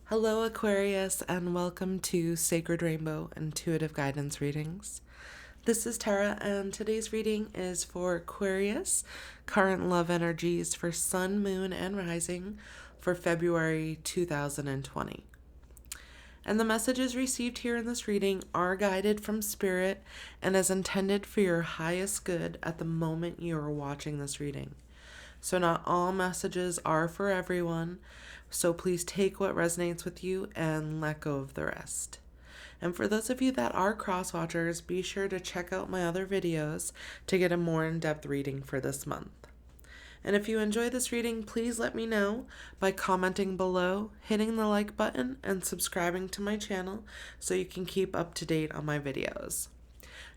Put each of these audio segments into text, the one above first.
Hello, Aquarius, and welcome to Sacred Rainbow Intuitive Guidance Readings. This is Tara, and today's reading is for Aquarius, current love energies for Sun, Moon, and Rising for February 2020. And the messages received here in this reading are guided from Spirit and is intended for your highest good at the moment you are watching this reading. So, not all messages are for everyone, so please take what resonates with you and let go of the rest. And for those of you that are cross watchers, be sure to check out my other videos to get a more in-depth reading for this month. And if you enjoy this reading, please let me know by commenting below, hitting the like button, and subscribing to my channel so you can keep up to date on my videos.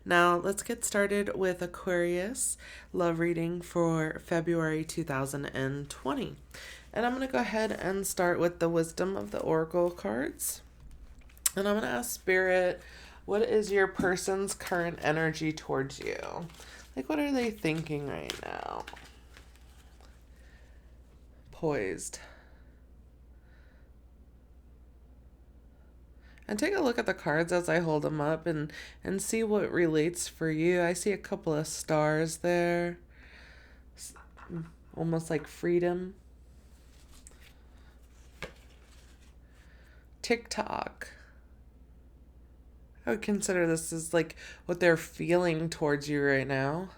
Now, let's get started with Aquarius love reading for February 2020. And I'm going to go ahead and start with the Wisdom of the Oracle cards. And I'm going to ask Spirit, what is your person's current energy towards you? Like, what are they thinking right now? Poised. And take a look at the cards as I hold them up and see what relates for you. I see a couple of stars there. Almost like freedom. TikTok. I would consider this as like what they're feeling towards you right now.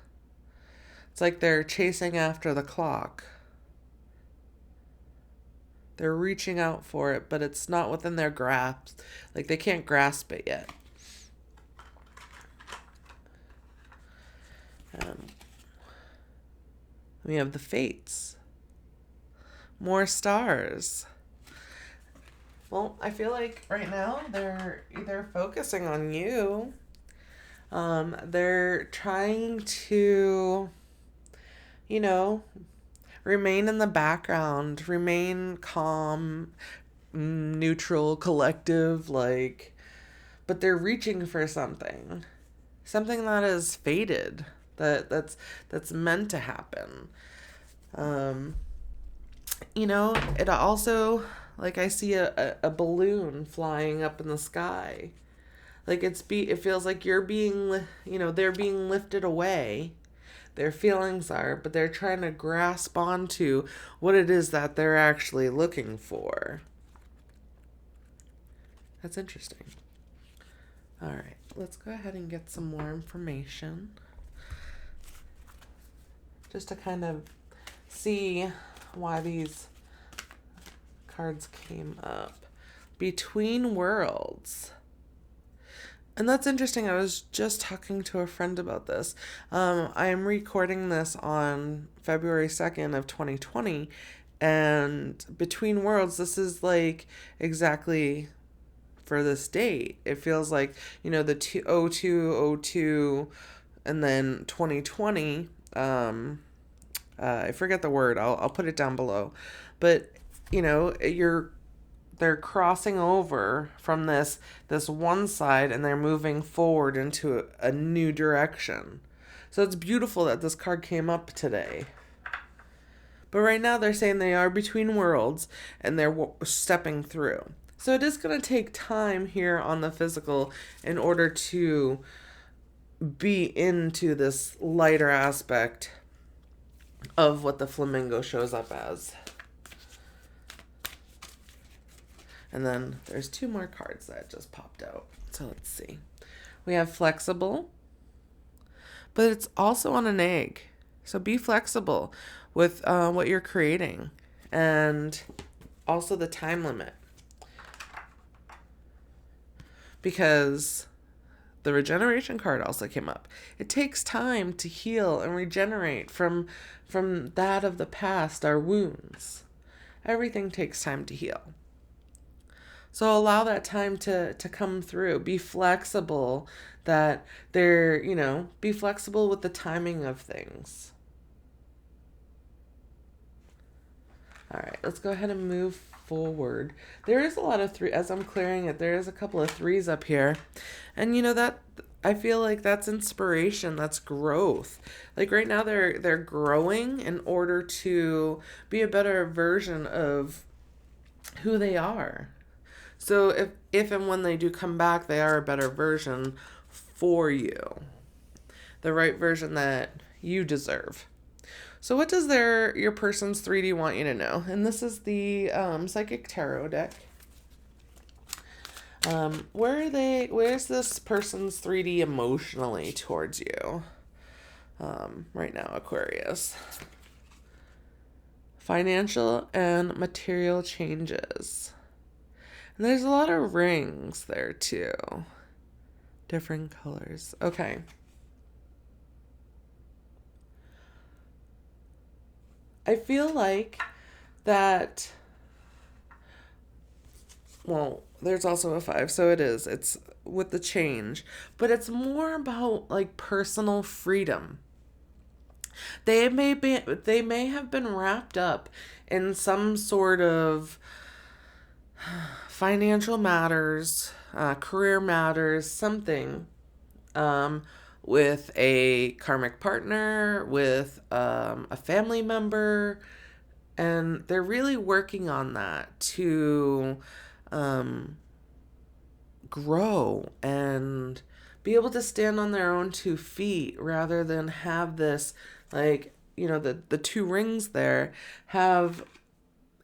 It's like they're chasing after the clock. They're reaching out for it, but it's not within their grasp. Like they can't grasp it yet. We have the fates. More stars. Well, I feel like right now they're either focusing on you. They're trying to, remain in the background, remain calm, neutral, collective, but they're reaching for something that is fated, that's meant to happen. It also, I see a balloon flying up in the sky. It feels like they're being lifted away. Their feelings are, but they're trying to grasp onto what it is that they're actually looking for. That's interesting. All right, let's go ahead and get some more information. Just to kind of see why these cards came up. Between worlds. And that's interesting. I was just talking to a friend about this. I am recording this on February 2nd of 2020. And Between Worlds, this is exactly for this date. It feels like, the 0202 and then 2020. I forget the word. I'll put it down below. But, they're crossing over from this one side and they're moving forward into a new direction. So it's beautiful that this card came up today. But right now they're saying they are between worlds and they're stepping through. So it is going to take time here on the physical in order to be into this lighter aspect of what the flamingo shows up as. And then there's two more cards that just popped out. So let's see. We have flexible, but it's also on an egg. So be flexible with what you're creating. And also the time limit. Because the regeneration card also came up. It takes time to heal and regenerate from that of the past, our wounds. Everything takes time to heal. So allow that time to come through. Be flexible be flexible with the timing of things. All right, let's go ahead and move forward. There is a lot of three, as I'm clearing it, there is a couple of threes up here. And that I feel like that's inspiration, that's growth. Right now they're growing in order to be a better version of who they are. So if and when they do come back, they are a better version for you. The right version that you deserve. So what does your person's 3D want you to know? And this is the Psychic Tarot deck. Where's this person's 3D emotionally towards you? Right now, Aquarius. Financial and material changes. And there's a lot of rings there too. Different colors. Okay. I feel like that, well, there's also a 5, so it's with the change, but it's more about like personal freedom. They may have been wrapped up in some sort of financial matters, career matters, something, with a karmic partner, with a family member, and they're really working on that to grow and be able to stand on their own 2 feet rather than have this, like, the 2 rings there, have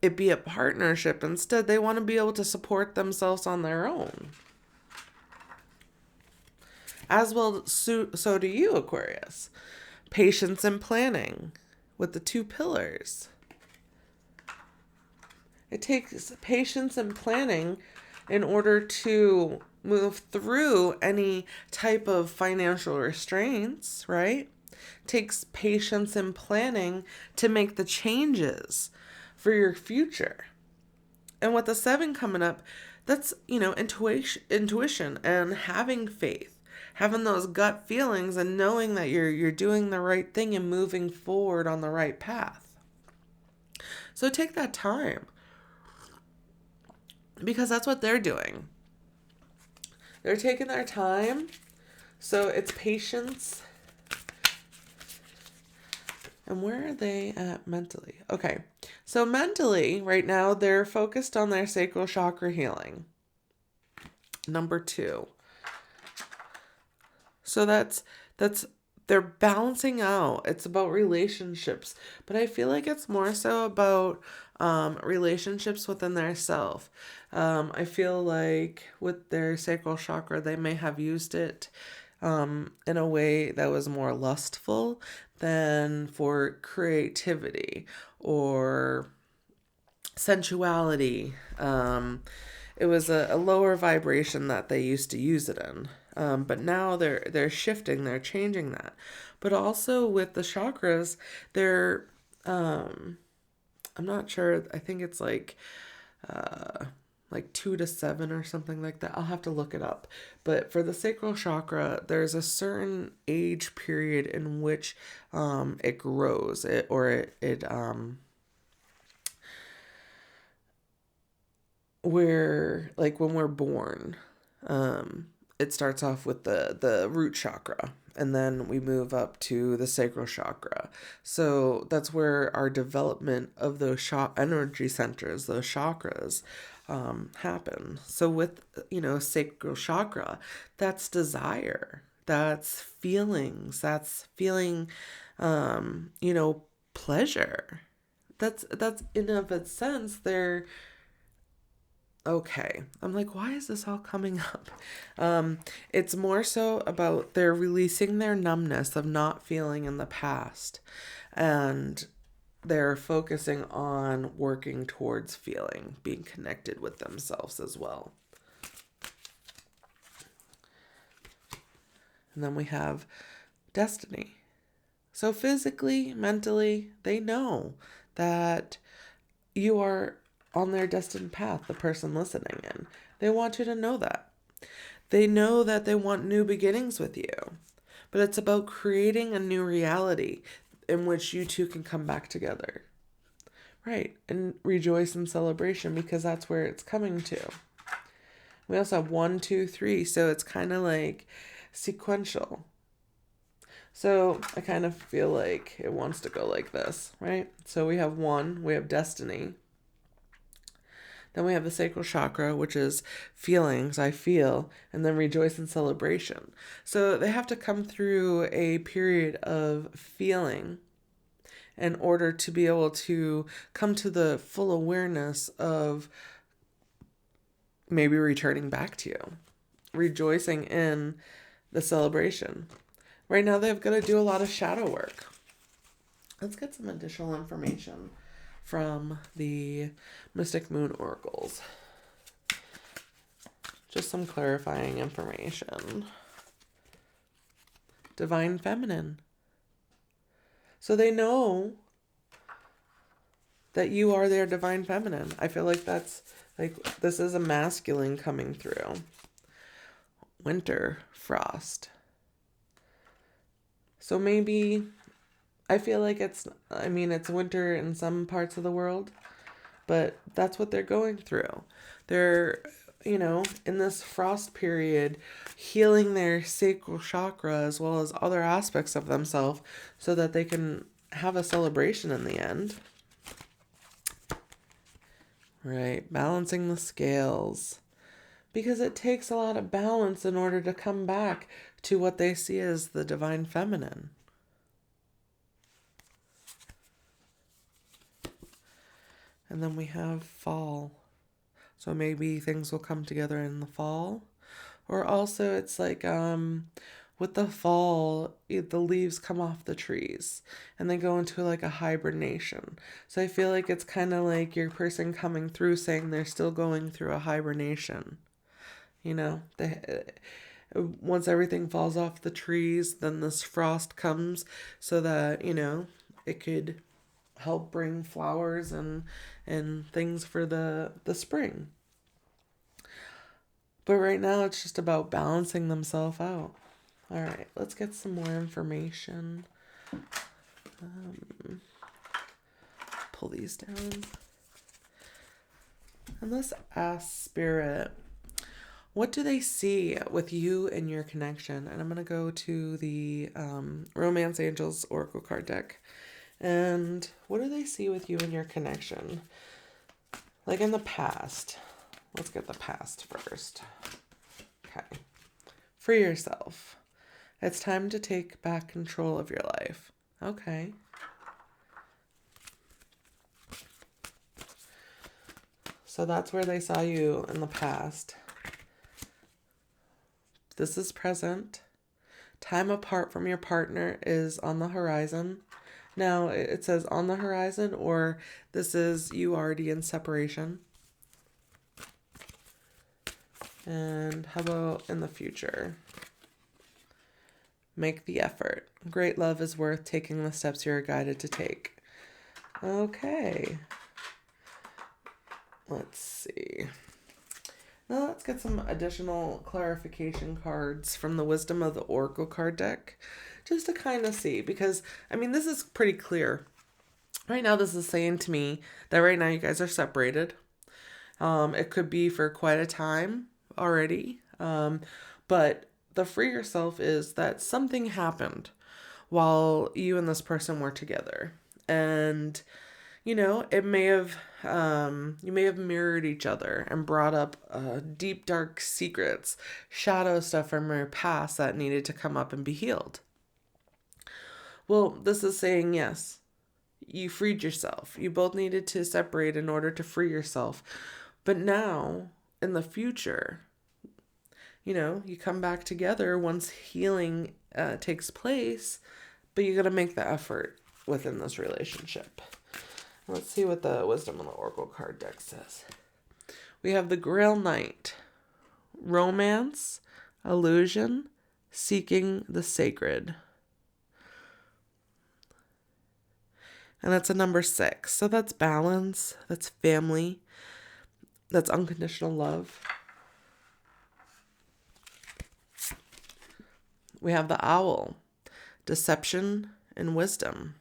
it be a partnership. Instead, they want to be able to support themselves on their own. As well, so do you, Aquarius. Patience and planning with the 2 pillars. It takes patience and planning in order to move through any type of financial restraints, right? It takes patience and planning to make the changes for your future. And with the 7 coming up, that's, intuition and having faith, having those gut feelings and knowing that you're doing the right thing and moving forward on the right path. So take that time, because that's what they're doing. They're taking their time. So it's patience. And where are they at mentally? Okay. So mentally, right now, they're focused on their sacral chakra healing. Number 2. So that's they're balancing out. It's about relationships, but I feel like it's more so about relationships within their self. I feel like with their sacral chakra, they may have used it in a way that was more lustful than for creativity or sensuality. It was a lower vibration that they used to use it in. But now they're shifting, they're changing that. But also with the chakras, they're I'm not sure. I think it's like 2 to 7 or something like that. I'll have to look it up. But for the sacral chakra, there's a certain age period in which it grows. Where, like, when we're born, it starts off with the root chakra, and then we move up to the sacral chakra. So that's where our development of those energy centers, those chakras, happen. So with, sacral chakra, that's desire, that's feelings, that's feeling, pleasure. That's in of its sense, they're okay. I'm like, why is this all coming up? It's more so about they're releasing their numbness of not feeling in the past, and they're focusing on working towards feeling, being connected with themselves as well. And then we have destiny. So physically, mentally, they know that you are on their destined path, the person listening in. They want you to know that. They know that they want new beginnings with you. But it's about creating a new reality in which you two can come back together. Right. And rejoice in celebration, because that's where it's coming to. We also have 1, 2, 3. So it's kind of like sequential. So I kind of feel like it wants to go like this, right? So we have 1, we have destiny. Then we have the sacral chakra, which is feelings, I feel, and then rejoice and celebration. So they have to come through a period of feeling in order to be able to come to the full awareness of maybe returning back to you, rejoicing in the celebration. Right now, they've got to do a lot of shadow work. Let's get some additional information from the Mystic Moon Oracles. Just some clarifying information. Divine Feminine. So they know that you are their Divine Feminine. I feel like that's like, this is a masculine coming through. Winter, frost. So maybe, I feel like it's winter in some parts of the world, but that's what they're going through. They're, in this frost period, healing their sacral chakra as well as other aspects of themselves so that they can have a celebration in the end. Right, balancing the scales. Because it takes a lot of balance in order to come back to what they see as the Divine Feminine. And then we have fall. So maybe things will come together in the fall. Or also it's like with the fall, the leaves come off the trees and they go into like a hibernation. So I feel like it's kind of like your person coming through saying they're still going through a hibernation. Once everything falls off the trees, then this frost comes so that, it could help bring flowers and things for the spring. But right now it's just about balancing themselves out. All right, let's get some more information. Pull these down. And let's ask Spirit, what do they see with you and your connection? And I'm going to go to the Romance Angels Oracle card deck. And what do they see with you and your connection? Like in the past. Let's get the past first. Okay. Free yourself. It's time to take back control of your life. Okay. So that's where they saw you in the past. This is present. Time apart from your partner is on the horizon. Now, it says on the horizon, or this is you already in separation. And how about in the future? Make the effort. Great love is worth taking the steps you're guided to take. Okay. Let's see. Now let's get some additional clarification cards from the Wisdom of the Oracle card deck. Just to kind of see, because, this is pretty clear. Right now, this is saying to me that right now you guys are separated. It could be for quite a time already. But the free yourself is that something happened while you and this person were together. And, it may have, you may have mirrored each other and brought up deep, dark secrets, shadow stuff from your past that needed to come up and be healed. Well, this is saying, yes, you freed yourself. You both needed to separate in order to free yourself. But now, in the future, you come back together once healing takes place, but you got to make the effort within this relationship. Let's see what the Wisdom of the Oracle card deck says. We have the Grail Knight. Romance, illusion, seeking the sacred. And that's a number 6. So that's balance, that's family, that's unconditional love. We have the Owl, deception and wisdom.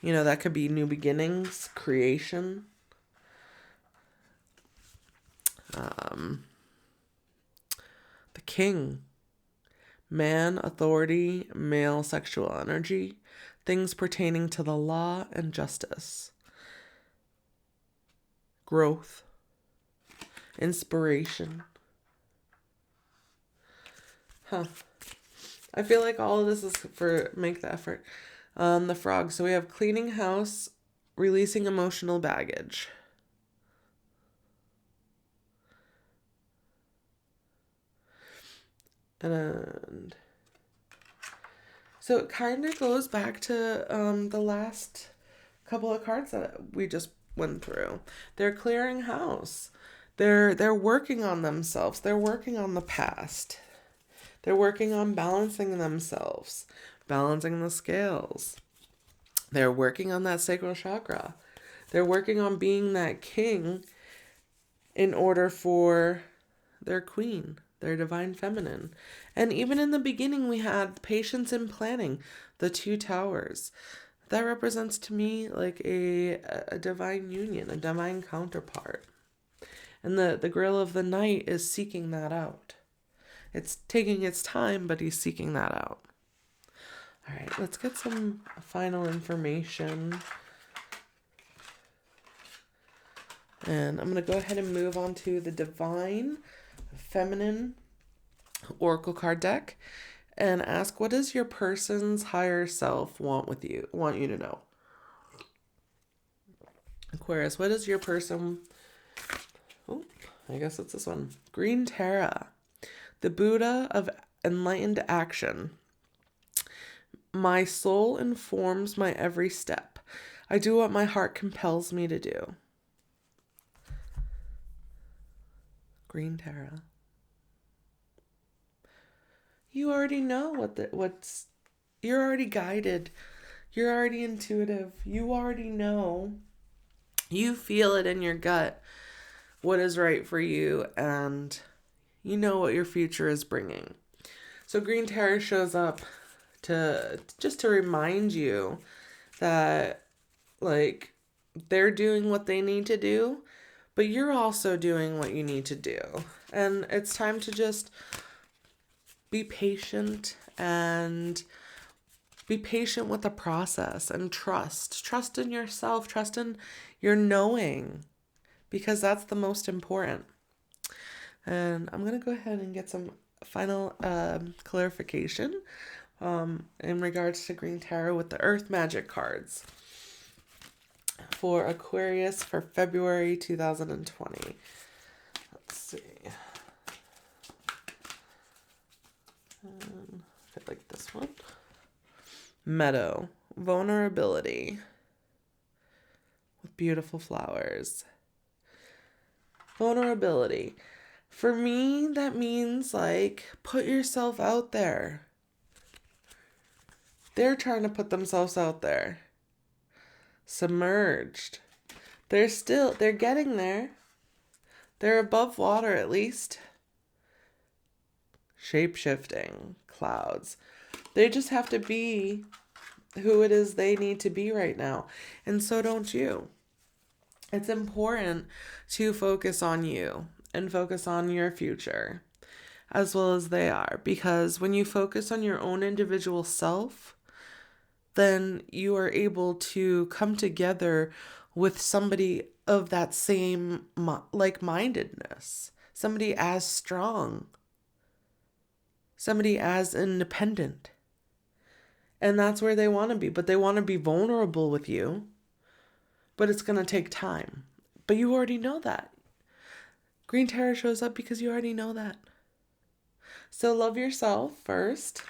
That could be new beginnings, creation. The King, man, authority, male sexual energy, things pertaining to the law and justice. growth, inspiration. I feel like all of this is for make the effort. The frog. So we have cleaning house, releasing emotional baggage. And so it kind of goes back to the last couple of cards that we just went through. They're clearing house. They're working on themselves. They're working on the past. They're working on balancing themselves, balancing the scales. They're working on that sacral chakra. They're working on being that king in order for their queen, their divine feminine. And even in the beginning, we had patience and planning, the 2 towers. That represents to me like a divine union, a divine counterpart. And the Grail of the Night is seeking that out. It's taking its time, but he's seeking that out. All right, let's get some final information. And I'm going to go ahead and move on to the Divine Feminine Oracle card deck and ask, what does your person's higher self want you to know? Aquarius, what is your person... Oh, I guess it's this one. Green Tara, the Buddha of enlightened action. My soul informs my every step. I do what my heart compels me to do. Green Tara. You already know what's you're already guided. You're already intuitive. You already know. You feel it in your gut what is right for you, and you know what your future is bringing. So Green Tara shows up to remind you that like they're doing what they need to do, but you're also doing what you need to do. And it's time to just be patient and be patient with the process and trust in yourself, trust in your knowing, because that's the most important. And I'm going to go ahead and get some final clarification in regards to Green Tarot with the Earth Magic cards for Aquarius for February 2020. Let's see. I like this one. Meadow. Vulnerability. With beautiful flowers. Vulnerability. For me, that means like put yourself out there. They're trying to put themselves out there. Submerged. They're getting there. They're above water at least. Shape-shifting clouds. They just have to be who it is they need to be right now. And so don't you. It's important to focus on you and focus on your future as well as they are. Because when you focus on your own individual self, then you are able to come together with somebody of that same like-mindedness. Somebody as strong. Somebody as independent. And that's where they want to be. But they want to be vulnerable with you. But it's going to take time. But you already know that. Green Tarot shows up because you already know that. So love yourself first.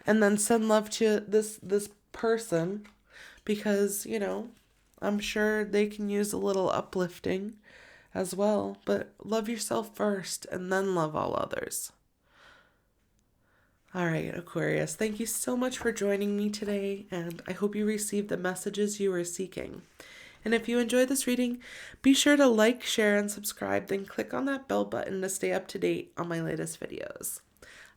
And then send love to this person. Because, I'm sure they can use a little uplifting as well. But love yourself first and then love all others. All right, Aquarius, thank you so much for joining me today, and I hope you received the messages you were seeking. And if you enjoyed this reading, be sure to like, share, and subscribe, then click on that bell button to stay up to date on my latest videos.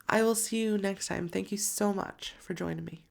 I will see you next time. Thank you so much for joining me.